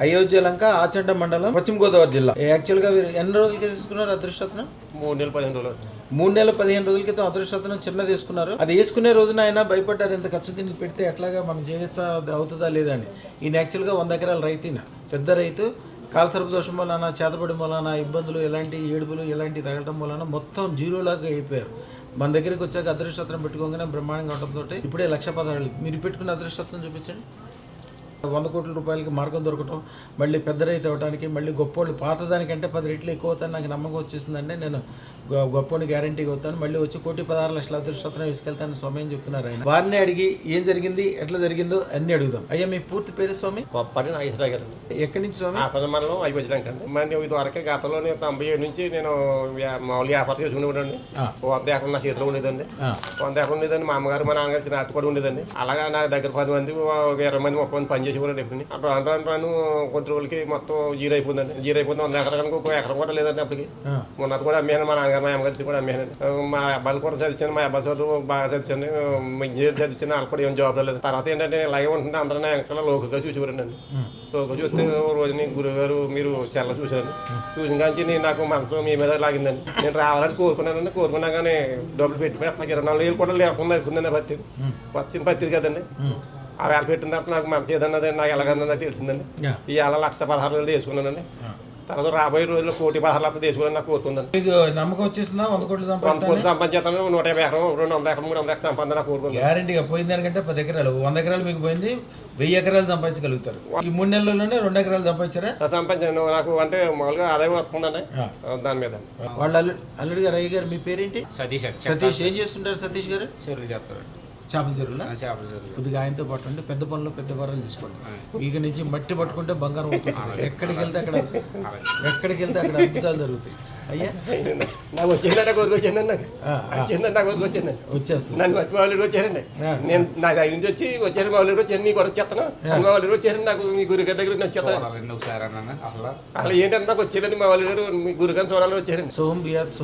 అయోధ్య లంక ఆచండ మండలం పశ్చిమ గోదావరి జిల్లా. యాక్చువల్ గా మీరు ఎన్ని రోజులకి తీసుకున్నారు అదృష్టరత్నం? 3 నెలలు 15 రోజులు. 3 నెలల 15 రోజుల క్రితం అదృష్టరత్నం చిన్న తీసుకున్నారు. అది వేసుకునే రోజున ఆయన భయపడ్డారు, ఇంత ఖర్చు దీనికి పెడితే ఎట్లాగా మనం చేయొచ్చా, అవుతుందా లేదా అని. ఈయన యాక్చువల్గా 100 ఎకరాల రైతు, పెద్ద రైతు. కాలసర్ప దోషం వలన, చేతపడి వలన ఇబ్బందులు, ఎలాంటి ఏడుపులు ఇలాంటి తగలటం వలన మొత్తం జీరోలాగా అయిపోయారు. మన దగ్గరికి వచ్చాక అదృష్టరత్నం పెట్టుకోగానే బ్రహ్మాండంగా ఉండటంతో ఇప్పుడే 1,16,000. మీరు పెట్టుకున్న అదృష్టరత్నం చూపించండి. 100 కోట్ల రూపాయలకి మార్గం దొరకటం, మళ్ళీ పెద్ద రైతు అవ్వడానికి, మళ్ళీ గొప్పోళ్ళు పాతదానికంటే 10 రెట్లు ఎక్కువ అవుతాను నాకు నమ్మకం వచ్చేసిందంటే నేను గొప్పని గ్యారంటీగా అవుతాను. మళ్ళీ వచ్చి 1,16,00,000 అదృష్టరత్నం తీసుకెళ్తాను స్వామి అని చెప్తున్నారు ఆయన. వారిని అడిగి ఏం జరిగింది, ఎట్లా జరిగిందో అన్ని అడుగుదాం. అయ్యా మీ పూర్తి పేరు స్వామి? గొప్పని నాగేశ్వరరావు గారు. ఎక్కడి నుంచి స్వామి? ఆసన మండలం అయిపోయాక అండి. మరి ఇది వరకే గతంలో 97 నుంచి నేను మామూలు వ్యాపారం చేసుకునేవాడండి. 100 ఎకరం నా చేతిలో ఉండేదండి. 100 ఎకరం ఉండేదండి. మా అమ్మగారు మా నాన్నగారు చిన్న కూడా ఉండేదండి. అలాగా నా దగ్గర 10 మంది 20 మంది 30 మంది పని చేసేవాడు ఎప్పుడు. అప్పుడు రాను కొద్ది రోజులకి మొత్తం జీరో అయిపోయిందండి. జీరో అయిపోయింది. 100 ఎకరానికి ఒక ఎకరం కూడా లేదండి అప్పటికి. మొన్నది కూడా అమ్మాను. మా నాన్నగారు మా అమ్మగారి కూడా అమ్మానండి. మా అబ్బాయిలు కూడా చదివించాను. మా అబ్బాయి చదువు బాగా చదివించాను. ఇంజనీర్ చదివించాను. వాళ్ళకి కూడా ఏం జాబ్ లేదు. తర్వాత ఏంటంటే ఇలాగే ఉంటుంటే అందరూ వెనకాల లోకగా చూసేవారండి. లోక చూస్తే రోజుని గురుగారు మీరు చాలా చూశాను. చూసిన కానీ నేను నాకు మనసు మీ మీద లాగిందండి. నేను రావాలని కోరుకున్నానండి. కోరుకున్నా కానీ డబ్బులు పెట్టి నాకు 24,000 కూడా లేకుండా ఎక్కుందండి. పత్తి వచ్చిన పత్తి కదండి. ఆ వేళ పెట్టిన తర్వాత నాకు మంచి ఏదన్నది నాకు ఎలాగన్నది తెలిసిందండి. ఇవాళ 1,16,000 తీసుకున్నానండి. తర్వాత రాబోయే రోజుల్లో 1,16,00,000 తీసుకున్నాను నాకు కోరుకుందండి. మీకు నమ్మకం వచ్చేసిందా? 100 కోట్లు సంపాదించేస్తాను. 150 ఎకరం 200 ఎకరం 300 ఎకరం సంపాదన కోరుకుంటాను. గ్యారంటీగా పోయింది దానికంటే 10 ఎకరాలు 100 ఎకరాలు మీకు పోయింది. 1000 ఎకరాలు సంపాదించగలుగుతారు. ఈ 3 నెలల్లోనే 2 ఎకరాలు సంపాదించారా? సంపాదించాను. నాకు అంటే మామూలుగా ఆదాయం వస్తుందండి దాని మీద. వాళ్ళ అల్లుడు గారు, అయ్య గారు మీ పేరేంటి? సతీష్. సతీష్ ఏం చేస్తుంటారు సతీష్ గారు? చెరువులు చేస్తారు. చేపల చెరువులా? చేపల చెరువులు. కొద్దిగా ఆయనతో పాటు ఉండి పెద్ద పనులు పెద్ద వరాలు తీసుకోండి. ఇక నుంచి మట్టి పట్టుకుంటే బంగారం అవుతుంది. ఎక్కడికి వెళ్తే అక్కడ అద్భుతాలు జరుగుతాయి. అయ్యా నాకు వచ్చిందండి. కోరుకొచ్చిందండి. నాకు వచ్చిందండి. నాకు కోరుకొచ్చిందండి. వచ్చేస్తుంది. నన్ను మట్టి వాళ్ళు వచ్చారండి. నేను నా దగ్గర నుంచి వచ్చి వచ్చారు. మా వాళ్ళు వచ్చారు. మీకు వచ్చేస్తాను. మా వాళ్ళు వచ్చారండి. నాకు మీ గురుగారి దగ్గర వచ్చేస్తాను. అసలు ఏంటంటే నాకు వచ్చారండి. మా వాళ్ళు గారు మీ గురుగారిని చూడాలని వచ్చారండి. సోమ్ బియాత్